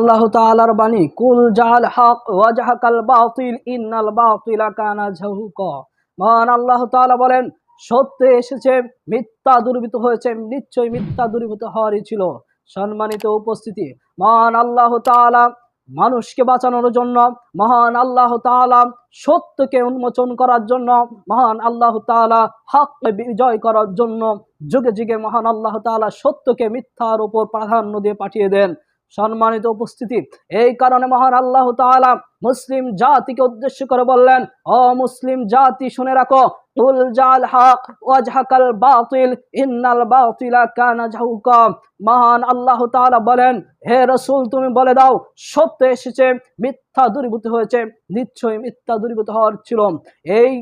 আল্লাহ তাআলার বাণী, কুল জাল হক ওয়াজহাকাল বাতিল ইন্নাল বাতিলা কানা যাহুকা। মহান আল্লাহ তাআলা বলেন, সত্য এসেছে, মিথ্যা দূরীভূত হয়েছে, নিশ্চয়ই মিথ্যা দূরীভূত হওয়ারই ছিল। সম্মানিত উপস্থিতি, মহান আল্লাহ তাআলা মানুষকে বাঁচানোর জন্য, মহান আল্লাহ তাআলা সত্যকে উন্মোচন করার জন্য, মহান আল্লাহ তাআলা হককে বিজয় করার জন্য যুগে যুগে মহান আল্লাহ তাআলা সত্যকে মিথ্যার উপর প্রাধান্য দিয়ে পাঠিয়ে দেন। সম্মানিত উপস্থিতি, এই কারণে মহান আল্লাহ তাআলা মুসলিম জাতিকে উদ্দেশ্য করে বললেন, ও মুসলিম জাতি শুনে রাখো, কুল জাল হক ওয়াজহাকাল বাতিল ইন্নাল বাতিলা কানা যাহুকা। মহান আল্লাহ তাআলা বলেন, হে রাসূল তুমি বলে দাও, সত্য এসেছে, মিথ্যা দূরীভূত হয়েছে, নিশ্চয়ই মিথ্যা দূরীভূত হওয়ার ছিল। এই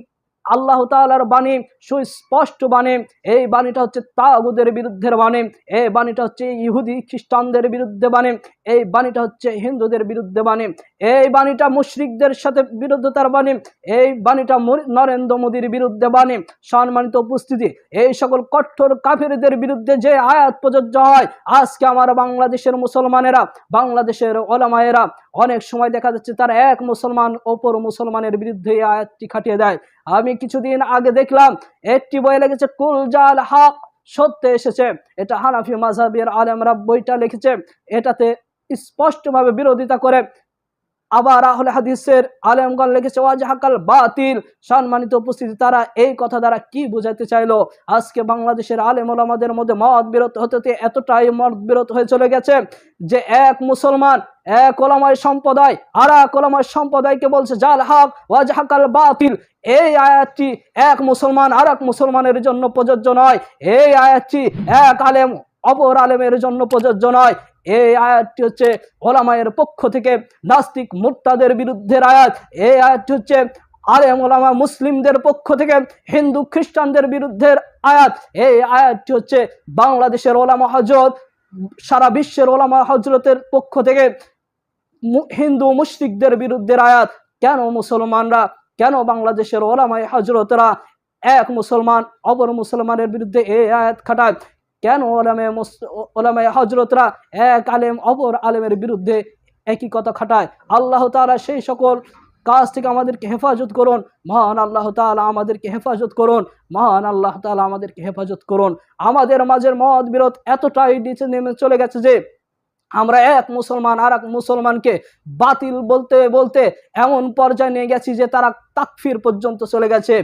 আল্লাহ তাআলার বাণী সুস্পষ্ট বাণী। এই বাণীটা হচ্ছে তাগুতের বিরুদ্ধের বাণী। এই বাণীটা হচ্ছে ইহুদি খ্রিস্টানদের বিরুদ্ধে বাণী। এই বাণীটা হচ্ছে হিন্দুদের বিরুদ্ধে বাণী। এই বাণীটা মুশরিকদের সাথে বিরোধিতার বাণী। এই বাণীটা নরেন্দ্র মোদীর বিরুদ্ধে বাণী। সম্মানিত উপস্থিতি, এই সকল কঠোর কাফিরদের বিরুদ্ধে যে আয়াত প্রযোজ্য হয়, আজকে আমার বাংলাদেশের মুসলমানেরা, বাংলাদেশের ওলামায়েরা অনেক সময় দেখা যাচ্ছে তারা এক মুসলমান অপর মুসলমানের বিরুদ্ধে এই আয়াতটি খাটিয়ে দেয়। আমি কিছুদিন আগে দেখলাম একটি বই লিখেছে, কুল জাল হক, সত্য এসেছে। এটা হানাফি মাযহাবের আলেমরা বইটা লিখেছে, এটাতে স্পষ্টভাবে বিরোধিতা করে। আবার আহলে হাদিসের আলেমগণ লিখেছে ওয়াজহাকাল বাতিল। সম্মানিত উপস্থিতি, তারা এই কথা দ্বারা কি বোঝাতে চাইলো? আজকে বাংলাদেশের আলেম ওলামাদের মধ্যে মত বিরোধ হতে এতটাই মত বিরোধ হয়ে চলে গেছে যে এক মুসলমান, এক ওলামায় সম্প্রদায় আর এক ওলামায় সম্প্রদায়কে বলছে জাল হক ওয়াজহাকাল বাতিল। এই আয়াতটি এক মুসলমান আর এক মুসলমানের জন্য প্রযোজ্য নয়। এই আয়াতটি এক আলেম অপর আলেমের জন্য প্রযোজ্য নয়। এই আয়াতটি হচ্ছে ওলামায়ের পক্ষ থেকে নাস্তিক মুরতাদের বিরুদ্ধের আয়াত। এই আয়াতটি হচ্ছে আলেম ওলামা মুসলিমদের পক্ষ থেকে হিন্দু খ্রিস্টানদের বিরুদ্ধের আয়াত। এই আয়াতটি হচ্ছে বাংলাদেশের ওলামা হযরত, সারা বিশ্বের ওলামা হযরতের পক্ষ থেকে হিন্দু মুশরিকদের বিরুদ্ধের আয়াত। কেন মুসলমানরা, কেন বাংলাদেশের ওলামায়ে হযরতরা এক মুসলমান অপর মুসলমানের বিরুদ্ধে এই আয়াত খাটায়? কেন ওলামায়ে হযরতরা এক আলেম অপর আলেমের বিরুদ্ধে একই কথা খাটায়? আল্লাহ তাআলা সেই সকল কাজ থেকে আমাদেরকে হেফাজত করুন। মহান আল্লাহ তাআলা আমাদেরকে হেফাজত করুন। মহান আল্লাহ তাআলা আমাদেরকে হেফাজত করুন। আমাদের মাঝের মত বিরোধ এতটাই নিচে নেমে চলে গেছে যে আমরা এক মুসলমান আর এক মুসলমানকে বাতিল বলতে বলতে এমন পর্যায়ে নিয়ে গেছি যে তারা তাকফির পর্যন্ত চলে গেছে।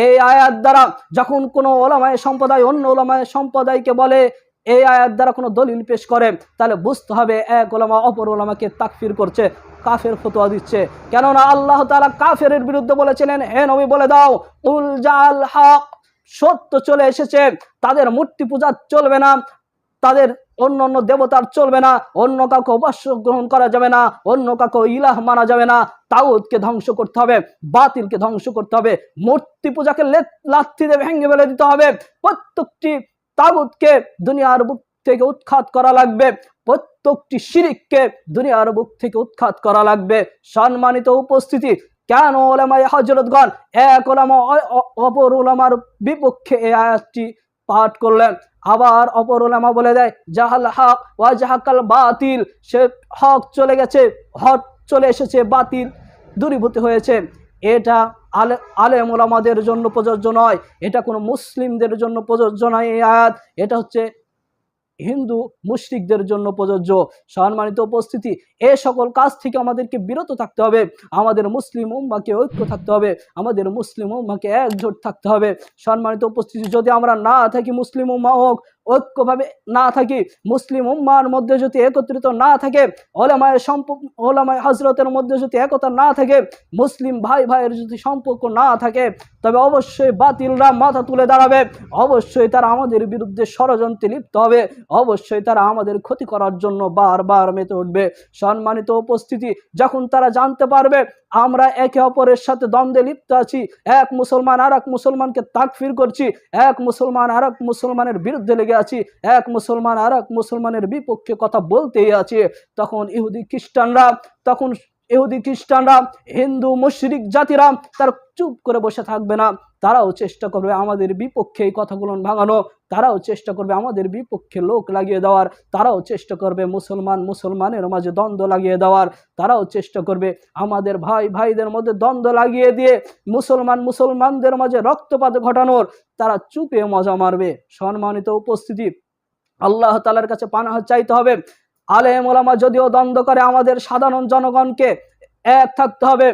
এই আয়াত দ্বারা যখন কোনো ওলামায়ে সম্প্রদায় অন্য ওলামায়ে সম্প্রদায়কে বলে, এই আয়াত দ্বারা কোনো দলিল পেশ করে, তাহলে বুঝতে হবে এক ওলামা অপর ওলামাকে তাকফির করছে, কাফের ফতোয়া দিচ্ছে। কেননা আল্লাহ তাআলা কাফেরের বিরুদ্ধে বলেছিলেন, হে নবী বলে দাও, কুল জাল হক, সত্য চলে এসেছে, তাদের মূর্তি পূজা চলবে না, তাদের অন্য অন্য দেবতার চলবে না, অন্য কাউকে উপাস্য গ্রহণ করা যাবে না, অন্য কাউকে ইলাহ মানা যাবে না, তাগুতকে ধ্বংস করতে হবে, বাতিলকে ধ্বংস করতে হবে, মূর্তি পূজাকে লাথি দিয়ে ভেঙে ফেলে দিতে হবে, প্রত্যেকটি তাগুতকে দুনিয়ার বুক থেকে উৎখাত করা লাগবে, প্রত্যেকটি শিরিককে দুনিয়ার বুক থেকে উৎখাত করা লাগবে। সম্মানিত উপস্থিতি, কেন ওলামায়ে হযরতগণ এক ওলামা অপর ওলামার বিপক্ষে এই আয়াতটি পাঠ করলেন? আবার অপর ওলামা বলে দেয় জাহাল হক ওয়াজহাকাল বাতিল, সে হক চলে গেছে, হক চলে এসেছে, বাতিল দূরীভূত হয়েছে। এটা আলেম ওলামাদের জন্য প্রযোজ্য নয়, এটা কোনো মুসলিমদের জন্য প্রযোজ্য নয় এই আয়াত। এটা হচ্ছে হিন্দু মুশরিকদের জন্য প্রযোজ্য। সম্মানিত উপস্থিতি, এই সকল কাজ থেকে আমাদেরকে বিরত থাকতে হবে। আমাদের মুসলিম উম্মাহকে ঐক্য থাকতে হবে, আমাদের মুসলিম উম্মাহকে একজোট থাকতে হবে। সম্মানিত উপস্থিতি, যদি আমরা না থাকি, মুসলিম উম্মাহ ঐক্যভাবে না থাকি, মুসলিম উম্মার মধ্যে যদি একত্রিত না থাকে, ওলামায়ে হযরতের মধ্যে যদি একতা না থাকে, মুসলিম ভাই ভাইয়ের যদি সম্পর্ক না থাকে, তবে অবশ্যই বাতিলরা মাথা তুলে দাঁড়াবে, অবশ্যই তারা আমাদের বিরুদ্ধে ষড়যন্ত্রে লিপ্ত হবে, অবশ্যই তারা আমাদের ক্ষতি করার জন্য বারবার মেতে উঠবে। সম্মানিত উপস্থিতি, যখন তারা জানতে পারবে আমরা একে অপরের সাথে দ্বন্দ্বে লিপ্ত আছি, এক মুসলমান আর এক মুসলমানকে তাকফির করছি, এক মুসলমান আর এক মুসলমানের বিরুদ্ধে লেগে আছি, এক মুসলমান আর এক মুসলমানের বিপক্ষে কথা বলতেই আছে, তখন ইহুদি খ্রিস্টানরা, তখন ইহুদি খ্রিস্টানরা, হিন্দু মুশরিক জাতিরা তারা চুপ করে বসে থাকবে না। তারাও চেষ্টা করবে আমাদের বিপক্ষে এই কথাগুলো ভাঙানো, তারাও চেষ্টা করবে আমাদের বিপক্ষে লোক লাগিয়ে দেওয়ার, তারাও চেষ্টা করবে মুসলমানের মাঝে দ্বন্দ্ব লাগিয়ে দেওয়ার, তারাও চেষ্টা করবে আমাদের ভাই ভাইদের মধ্যে দ্বন্দ্ব লাগিয়ে দিয়ে মুসলমানদের মাঝে রক্তপাত ঘটানোর। তারা চুপে মজা মারবে। সম্মানিত উপস্থিতি, আল্লাহ তাআলার কাছে পানাহ চাইতে হবে। আলেম ওলামা যদিও দ্বন্দ্ব করে, আমাদের সাধারণ জনগণকে এক থাকতে হবে।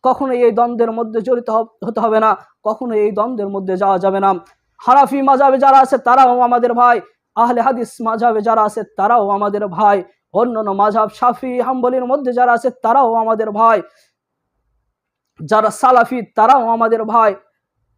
কখনো এই দ্বন্দ্বের মধ্যে জড়িত হতে হবে না, কখনো এই দ্বন্দ্বের মধ্যে যাওয়া যাবে না। হানাফি মাযহাবে যারা আছে তারাও আমাদের ভাই, আহলে হাদিস মাযহাবে যারা আছে তারাও আমাদের ভাই, অন্যান্য মাযহাব শাফি হাম্বলির মধ্যে যারা আছে তারাও আমাদের ভাই, যারা সালাফি তারাও আমাদের ভাই,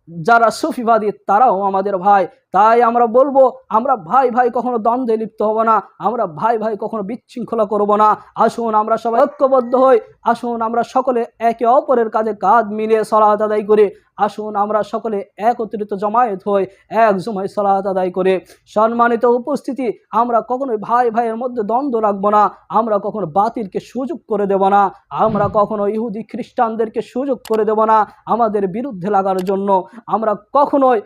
যারা সুফিবাদী তারাও আমাদের ভাই। তাই আমরা বলবো, আমরা ভাই ভাই কখনো দ্বন্দ্বে লিপ্ত হব না, আমরা ভাই ভাই কখনো বিশৃঙ্খলা করব না। আসুন আমরা সবাই ঐক্যবদ্ধ হই, আসুন আমরা সকলে একে অপরের কাঁধে কাঁধ মিলিয়ে সালাত আদায় করি, আসুন আমরা সকলে একত্রিত জমায়েত হই, এক জমায় সালাত আদায় করে। সম্মানিত উপস্থিতি, আমরা কখনোই ভাই ভাইয়ের মধ্যে দ্বন্দ্ব রাখবো না, আমরা কখনো বাতিলকে সুযোগ করে দেব না, আমরা কখনো ইহুদি খ্রিস্টানদেরকে সুযোগ করে দেব না আমাদের বিরুদ্ধে লাগার জন্য। আমরা কখনোই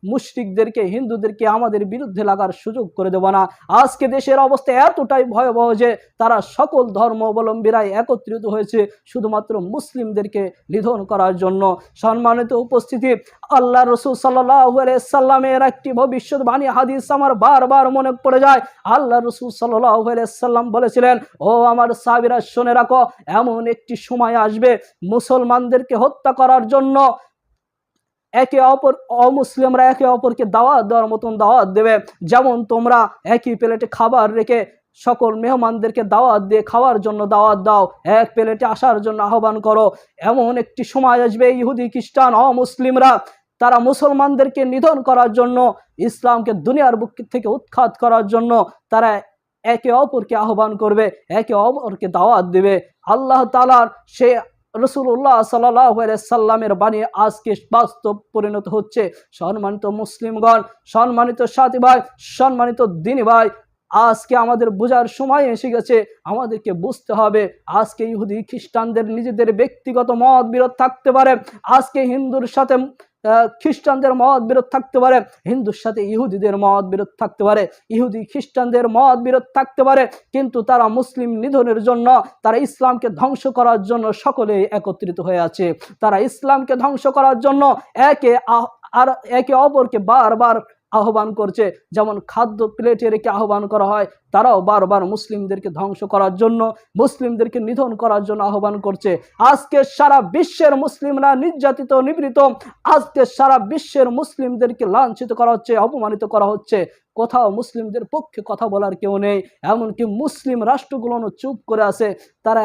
মুশরিকদেরকে, হিন্দুদেরকে আমাদের বিরুদ্ধে লাগার সুযোগ করে দেব না। আজকে দেশের অবস্থা এতটাই ভয়াবহ যে তারা সকল ধর্মাবলম্বীরাই একত্রিত হয়েছে শুধুমাত্র মুসলিমদেরকে নিধন করার জন্য। সম্মানিত উপস্থিতি, আল্লাহ রসুল সাল্লাল্লাহু আলাইহি সাল্লামের একটি ভবিষ্যৎবাণী হাদিস আমার বারবার মনে পড়ে যায়। আল্লাহ রসুল সাল্লাল্লাহু আলাইহি সাল্লাম বলেছিলেন, ও আমার সাহাবীরা শুনে রাখো, এমন একটি সময় আসবে মুসলমানদেরকে হত্যা করার জন্য একে অপর অমুসলিমরা একে অপরকে দাওয়াত দেওয়ার মতন দাওয়াত দেবে। যেমন তোমরা একই প্লেটে খাবার রেখে সকল মেহমানদেরকে দাওয়াত দিয়ে খাওয়ার জন্য দাওয়াত দাও, এক প্লেটে আসার জন্য আহ্বান করো। এমন একটি সময় আসবে ইহুদি খ্রিস্টান অমুসলিমরা তারা মুসলমানদেরকে নিধন করার জন্য, ইসলামকে দুনিয়ার বুক থেকে উৎখাত করার জন্য তারা একে অপরকে আহ্বান করবে, একে অপরকে দাওয়াত দেবে। আল্লাহ তাআলার সে রাসূলুল্লাহ সাল্লাল্লাহু আলাইহি সাল্লামের বাণী আজকে বাস্তব পরিণত হচ্ছে। সম্মানিত মুসলিমগণ, সম্মানিত সাথী ভাই, সম্মানিত দিনী ভাই, আজকে আমাদের বোঝার সময় এসে গেছে। আমাদেরকে বুঝতে হবে, আজকে ইহুদি খ্রিস্টানদের নিজেদের ব্যক্তিগত মত বিরোধ থাকতে পারে, আজকে হিন্দুর সাথে খ্রিস্টানদের মত বিরোধ থাকতে পারে, হিন্দুর সাথে ইহুদিদের মত বিরোধ থাকতে পারে, ইহুদি খ্রিস্টানদের মত বিরোধ থাকতে পারে, কিন্তু তারা মুসলিম নিধনের জন্য, তারা ইসলামকে ধ্বংস করার জন্য সকলেই একত্রিত হয়ে আছে। তারা ইসলামকে ধ্বংস করার জন্য একে অপরকে বারবার আহ্বান করছে। যেমন খাদ্য প্লেটে রেখে আহ্বান করা হয়, তারাও বারবার মুসলিমদেরকে ধ্বংস করার জন্য, মুসলিমদেরকে নিধন করার জন্য আহ্বান করছে। আজকে সারা বিশ্বের মুসলিমরা নির্যাতিত, নিপীড়িত, আজকে সারা বিশ্বের মুসলিমদেরকে লাঞ্ছিত করা হচ্ছে, অপমানিত করা হচ্ছে। কোথাও মুসলিমদের পক্ষে কথা বলার কেউ নেই, এমনকি মুসলিম রাষ্ট্রগুলো চুপ করে আছে, তারা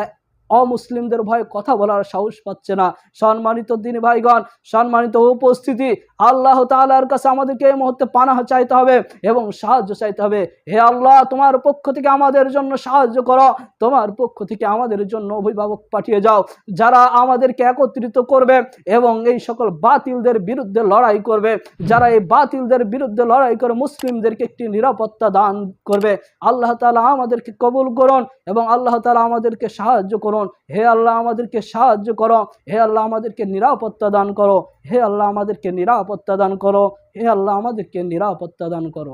অমুসলিমদের ভয়ে কথা বলার সাহস পাচ্ছে না। সম্মানিত দিনী ভাইগণ, সম্মানিত উপস্থিতি, আল্লাহ তাআলার কাছে আমাদেরকে এই মুহূর্তে পানাহ চাইতে হবে এবং সাহায্য চাইতে হবে। হে আল্লাহ, তোমার পক্ষ থেকে আমাদের জন্য সাহায্য করো, তোমার পক্ষ থেকে আমাদের জন্য অভিভাবক পাঠিয়ে যাও যারা আমাদেরকে একত্রিত করবে এবং এই সকল বাতিলদের বিরুদ্ধে লড়াই করবে, যারা এই বাতিলদের বিরুদ্ধে লড়াই করে মুসলিমদেরকে একটি নিরাপত্তা দান করবে। আল্লাহ তাআলা আমাদেরকে কবুল করুন এবং আল্লাহ তাআলা আমাদেরকে সাহায্য করুন। হে আল্লাহ, আমাদেরকে সাহায্য করো, হে আল্লাহ আমাদেরকে নিরাপত্তা দান করো, হে আল্লাহ আমাদেরকে নিরাপত্তা দান করো, হে আল্লাহ আমাদেরকে নিরাপত্তা দান করো।